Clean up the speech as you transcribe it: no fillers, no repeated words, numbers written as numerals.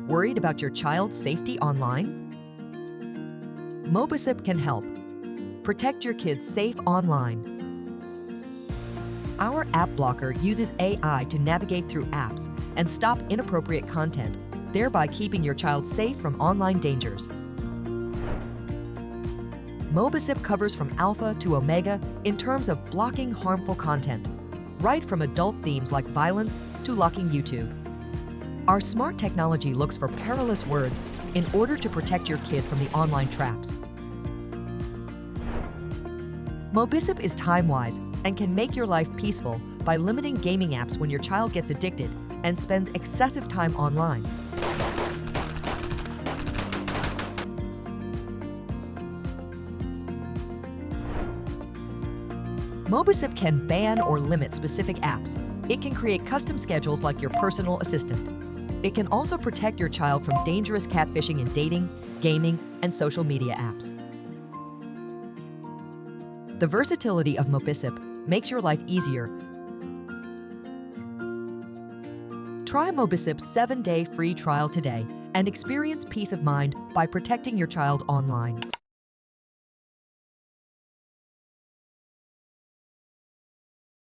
Worried about your child's safety online? Mobicip can help. Protect your kids safe online. Our app blocker uses AI to navigate through apps and stop inappropriate content, thereby keeping your child safe from online dangers. Mobicip covers from alpha to omega in terms of blocking harmful content, right from adult themes like violence to locking YouTube. Our smart technology looks for perilous words in order to protect your kid from the online traps. Mobicip is time-wise and can make your life peaceful by limiting gaming apps when your child gets addicted and spends excessive time online. Mobicip can ban or limit specific apps. It can create custom schedules like your personal assistant. It can also protect your child from dangerous catfishing in dating, gaming, and social media apps. The versatility of Mobicip makes your life easier. Try Mobicip's 7-day free trial today and experience peace of mind by protecting your child online.